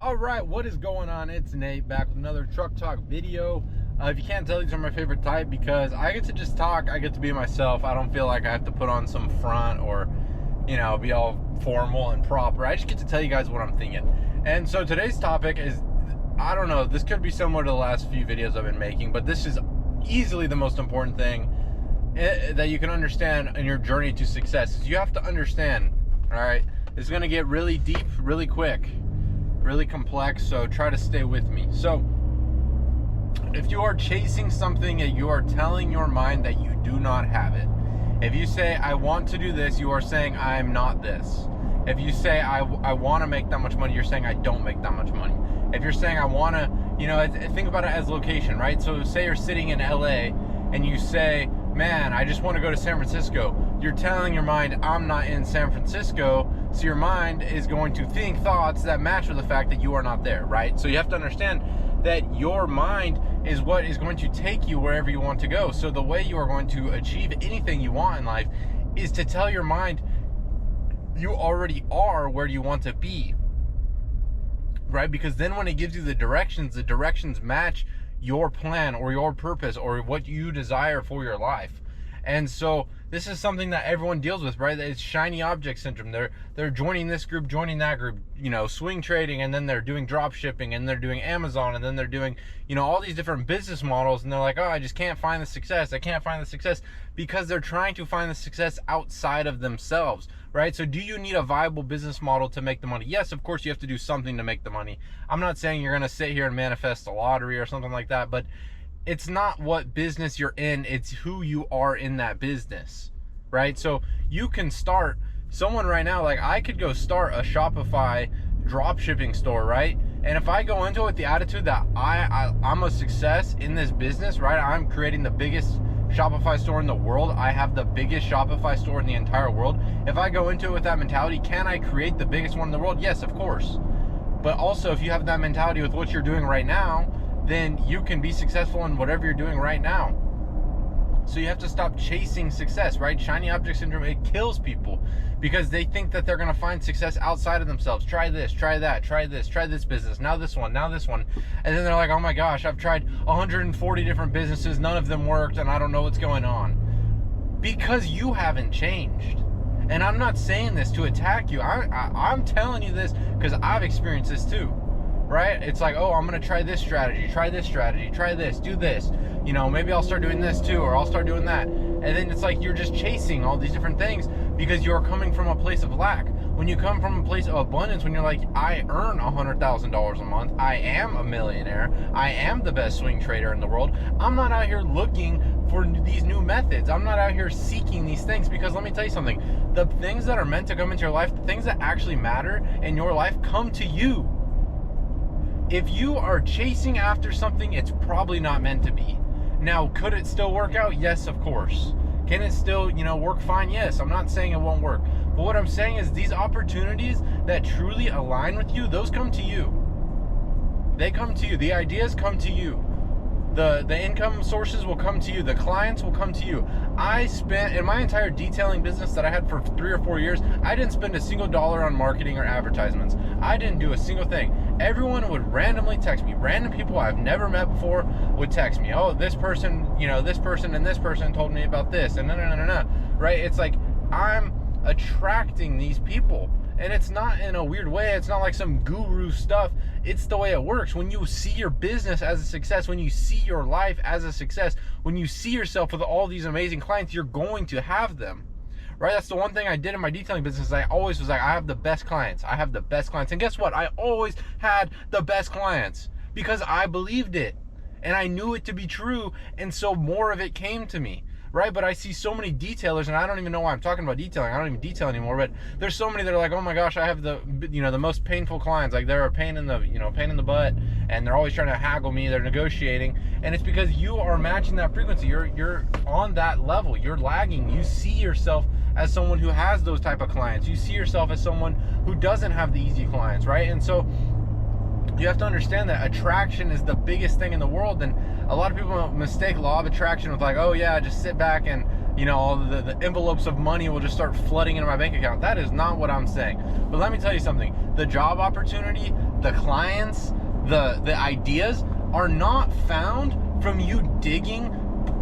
All right, what is going on? It's Nate back with another Truck Talk video. If you can't tell, these are my favorite type because I get to just talk. I get to be myself. I don't feel like I have to put on some front or, be all formal and proper. I just get to tell you guys what I'm thinking. And so today's topic is, I don't know, this could be similar to the last few videos I've been making, but this is easily the most important thing that you can understand in your journey to success. Is you have to understand, all right, it's going to get really deep, really quick, really complex, so try to stay with me. So if you are chasing something and you are telling your mind that you do not have it, if you say I want to do this, you are saying I'm not this. If you say I want to make that much money, you're saying I don't make that much money. If you're saying I want to, think about it as location, right? So say you're sitting in LA and you say, man, I just want to go to San Francisco. You're telling your mind, I'm not in San Francisco. So your mind is going to think thoughts that match with the fact that you are not there, right? So you have to understand that your mind is what is going to take you wherever you want to go. So the way you are going to achieve anything you want in life is to tell your mind you already are where you want to be, right? Because then when it gives you the directions match your plan or your purpose or what you desire for your life. And so this is something that everyone deals with, right? It's shiny object syndrome. They're joining this group, joining that group, swing trading, and then they're doing drop shipping, and they're doing Amazon, and then they're doing, all these different business models, and they're like, oh, I just can't find the success. I can't find the success because they're trying to find the success outside of themselves, right? So do you need a viable business model to make the money? Yes, of course you have to do something to make the money. I'm not saying you're going to sit here and manifest a lottery or something like that, but it's not what business you're in, it's who you are in that business, right? So you can start, someone right now, like I could go start a Shopify drop shipping store, right? And if I go into it with the attitude that I'm a success in this business, right? I'm creating the biggest Shopify store in the world. I have the biggest Shopify store in the entire world. If I go into it with that mentality, can I create the biggest one in the world? Yes, of course. But also, if you have that mentality with what you're doing right now, then you can be successful in whatever you're doing right now. So you have to stop chasing success, right? Shiny object syndrome, it kills people because they think that they're going to find success outside of themselves. Try this, try that, try this business, now this one, now this one. And then they're like, oh my gosh, I've tried 140 different businesses, none of them worked, and I don't know what's going on. Because you haven't changed. And I'm not saying this to attack you. I'm telling you this because I've experienced this too. Right? It's like, oh, I'm going to try this strategy, try this, do this. Maybe I'll start doing this too, or I'll start doing that. And then it's like you're just chasing all these different things because you're coming from a place of lack. When you come from a place of abundance, when you're like, I earn $100,000 a month, I am a millionaire, I am the best swing trader in the world, I'm not out here looking for these new methods. I'm not out here seeking these things because let me tell you something. The things that are meant to come into your life, the things that actually matter in your life come to you. If you are chasing after something, it's probably not meant to be. Now, could it still work out? Yes, of course. Can it still, work fine? Yes, I'm not saying it won't work. But what I'm saying is these opportunities that truly align with you, those come to you. They come to you. The ideas come to you. The income sources will come to you. The clients will come to you. I spent, in my entire detailing business that I had for 3 or 4 years, I didn't spend a single dollar on marketing or advertisements. I didn't do a single thing. Everyone would randomly text me. Random people I've never met before would text me. Oh, this person, this person and this person told me about this. And no. Right? It's like I'm attracting these people. And it's not in a weird way. It's not like some guru stuff. It's the way it works. When you see your business as a success, when you see your life as a success, when you see yourself with all these amazing clients, you're going to have them. Right? That's the one thing I did in my detailing business. I always was like, I have the best clients. I have the best clients. And guess what? I always had the best clients because I believed it. And I knew it to be true. And so more of it came to me. Right? But I see so many detailers, and I don't even know why I'm talking about detailing. I don't even detail anymore, but there's so many that are like, oh my gosh, I have the most painful clients. Like they're a pain in the butt, and they're always trying to haggle me. They're negotiating, and it's because you are matching that frequency. You're on that level. You're lagging. You see yourself as someone who has those type of clients. You see yourself as someone who doesn't have the easy clients, right? And so you have to understand that attraction is the biggest thing in the world, and a lot of people mistake law of attraction with like, oh yeah, just sit back and all the envelopes of money will just start flooding into my bank account. That is not what I'm saying. But let me tell you something. The job opportunity, the clients, the ideas are not found from you digging,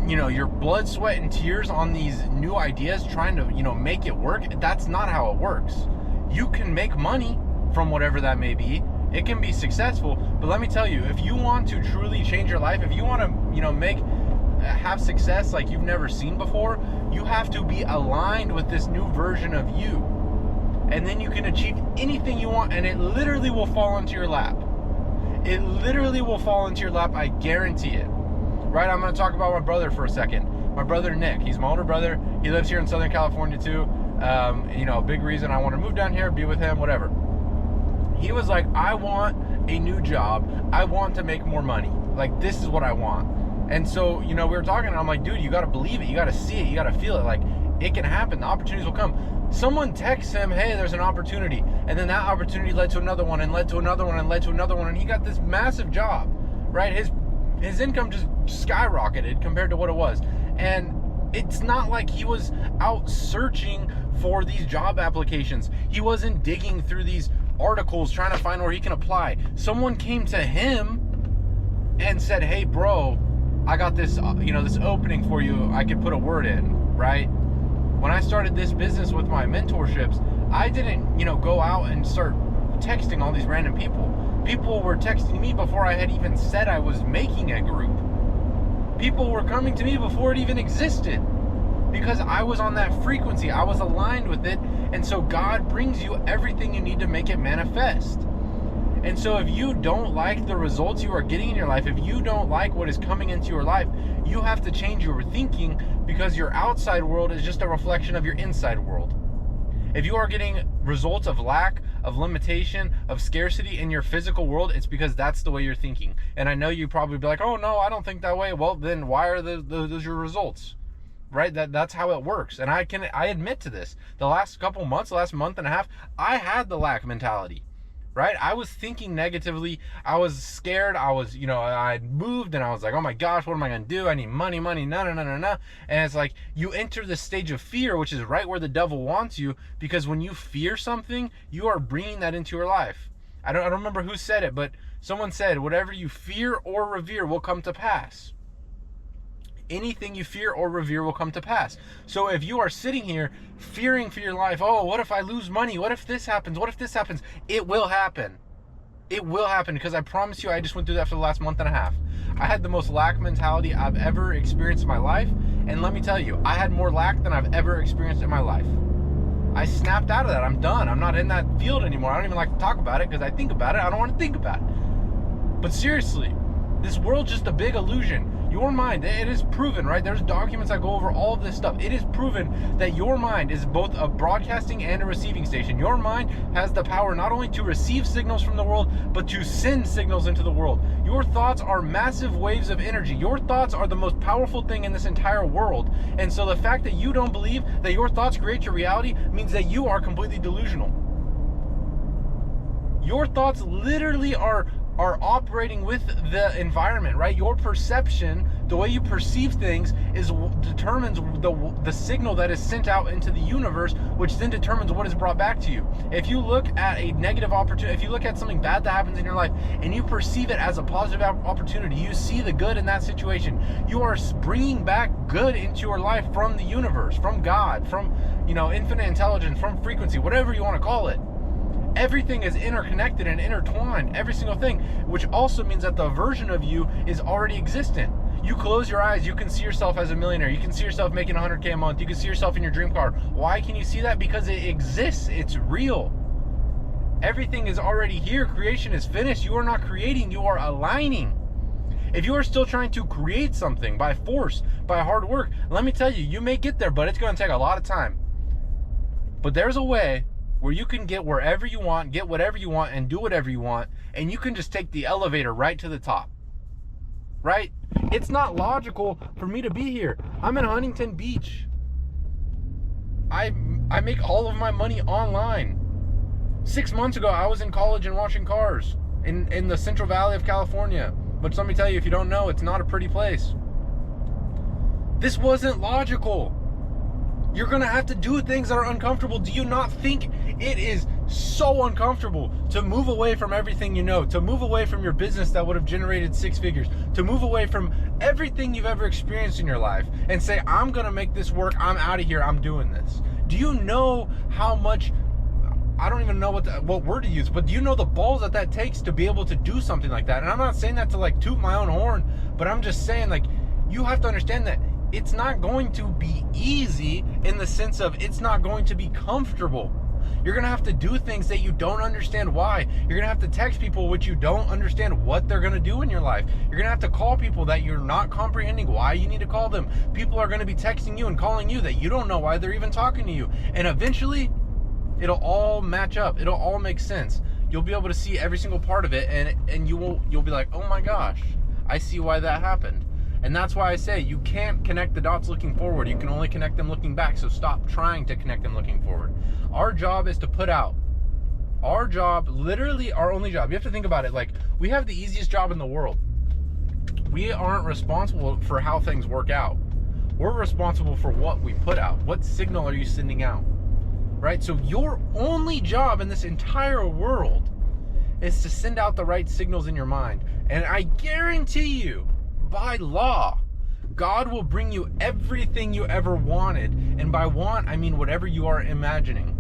your blood, sweat, and tears on these new ideas, trying to, make it work. That's not how it works. You can make money from whatever that may be. It can be successful, but let me tell you, if you want to truly change your life, if you want to, have success like you've never seen before, you have to be aligned with this new version of you. And then you can achieve anything you want, and it literally will fall into your lap. It literally will fall into your lap, I guarantee it. Right, I'm going to talk about my brother for a second. My brother Nick, he's my older brother. He lives here in Southern California too. A big reason I want to move down here, be with him, whatever. He was like, I want a new job. I want to make more money. Like, this is what I want. And so, we were talking, and I'm like, dude, you got to believe it. You got to see it. You got to feel it. Like, it can happen. The opportunities will come. Someone texts him, hey, there's an opportunity. And then that opportunity led to another one, and led to another one, and led to another one. And he got this massive job, right? His income just skyrocketed compared to what it was. And it's not like he was out searching for these job applications. He wasn't digging through these articles trying to find where he can apply. Someone came to him and said, hey, bro, I got this, this opening for you. I could put a word in, right? When I started this business with my mentorships, I didn't, go out and start texting all these random people. People were texting me before I had even said I was making a group. People were coming to me before it even existed, because I was on that frequency. I was aligned with it. And so God brings you everything you need to make it manifest. And so if you don't like the results you are getting in your life, if you don't like what is coming into your life, you have to change your thinking, because your outside world is just a reflection of your inside world. If you are getting results of lack, of limitation, of scarcity in your physical world, it's because that's the way you're thinking. And I know you probably be like, oh no, I don't think that way. Well, then why are those your results? Right? That's how it works. And I admit to this. The last couple months, the last month and a half, I had the lack mentality. Right? I was thinking negatively. I was scared. I was, I moved and I was like, oh my gosh, what am I going to do? I need money, no. And it's like, you enter this stage of fear, which is right where the devil wants you, because when you fear something, you are bringing that into your life. I don't remember who said it, but someone said, whatever you fear or revere will come to pass. Anything you fear or revere will come to pass. So if you are sitting here fearing for your life, oh, what if I lose money? What if this happens? What if this happens? It will happen. It will happen, because I promise you, I just went through that for the last month and a half. I had the most lack mentality I've ever experienced in my life. And let me tell you, I had more lack than I've ever experienced in my life. I snapped out of that. I'm done. I'm not in that field anymore. I don't even like to talk about it, because I think about it. I don't want to think about it. But seriously, this world's just a big illusion. Your mind, it is proven, right? There's documents that go over all of this stuff. It is proven that your mind is both a broadcasting and a receiving station. Your mind has the power not only to receive signals from the world, but to send signals into the world. Your thoughts are massive waves of energy. Your thoughts are the most powerful thing in this entire world. And so the fact that you don't believe that your thoughts create your reality means that you are completely delusional. Your thoughts literally are operating with the environment, right? Your perception, the way you perceive things, determines the signal that is sent out into the universe, which then determines what is brought back to you. If you look at a negative opportunity, if you look at something bad that happens in your life and you perceive it as a positive opportunity, you see the good in that situation, you are bringing back good into your life from the universe, from God, from infinite intelligence, from frequency, whatever you want to call it. Everything is interconnected and intertwined, every single thing, which also means that the version of you is already existent. You close your eyes, you can see yourself as a millionaire. You can see yourself making $100K a month. You can see yourself in your dream car. Why can you see that? Because it exists. It's real. Everything is already here. Creation is finished. You are not creating, you are aligning. If you are still trying to create something by force, by hard work, let me tell you, you may get there, but it's going to take a lot of time. But there's a way where you can get wherever you want, get whatever you want, and do whatever you want, and you can just take the elevator right to the top, right? It's not logical for me to be here. I'm in Huntington Beach. I make all of my money online. 6 months ago, I was in college and washing cars in the Central Valley of California. But let me tell you, if you don't know, it's not a pretty place. This wasn't logical. You're going to have to do things that are uncomfortable. Do you not think it is so uncomfortable to move away from everything you know, to move away from your business that would have generated 6 figures, to move away from everything you've ever experienced in your life and say, I'm gonna make this work, I'm out of here, I'm doing this. Do you know how much, I don't even know what word to use, but do you know the balls that takes to be able to do something like that? And I'm not saying that to like toot my own horn, but I'm just saying, like, you have to understand that it's not going to be easy in the sense of it's not going to be comfortable. You're gonna have to do things that you don't understand why. You're gonna have to text people which you don't understand what they're gonna do in your life. You're gonna have to call people that you're not comprehending why you need to call them. People are gonna be texting you and calling you that you don't know why they're even talking to you. And eventually, it'll all match up. It'll all make sense. You'll be able to see every single part of it, and you'll be like, oh my gosh, I see why that happened. And that's why I say you can't connect the dots looking forward. You can only connect them looking back. So stop trying to connect them looking forward. Our job is to put out. Our job, literally our only job. You have to think about it. Like, we have the easiest job in the world. We aren't responsible for how things work out. We're responsible for what we put out. What signal are you sending out? Right? So your only job in this entire world is to send out the right signals in your mind. And I guarantee you, by law, God will bring you everything you ever wanted. And by want, I mean whatever you are imagining.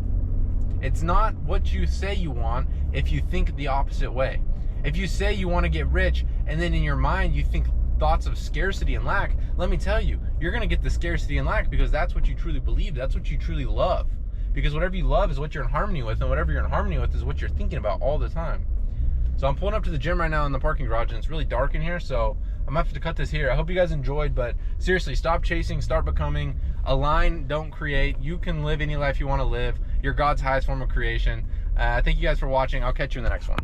It's not what you say you want if you think the opposite way. If you say you want to get rich and then in your mind you think thoughts of scarcity and lack, let me tell you, you're going to get the scarcity and lack because that's what you truly believe. That's what you truly love. Because whatever you love is what you're in harmony with, and whatever you're in harmony with is what you're thinking about all the time. So I'm pulling up to the gym right now in the parking garage, and it's really dark in here, so I'm gonna have to cut this here. I hope you guys enjoyed, but seriously, stop chasing, start becoming. Align, don't create. You can live any life you want to live. You're God's highest form of creation. Thank you guys for watching. I'll catch you in the next one.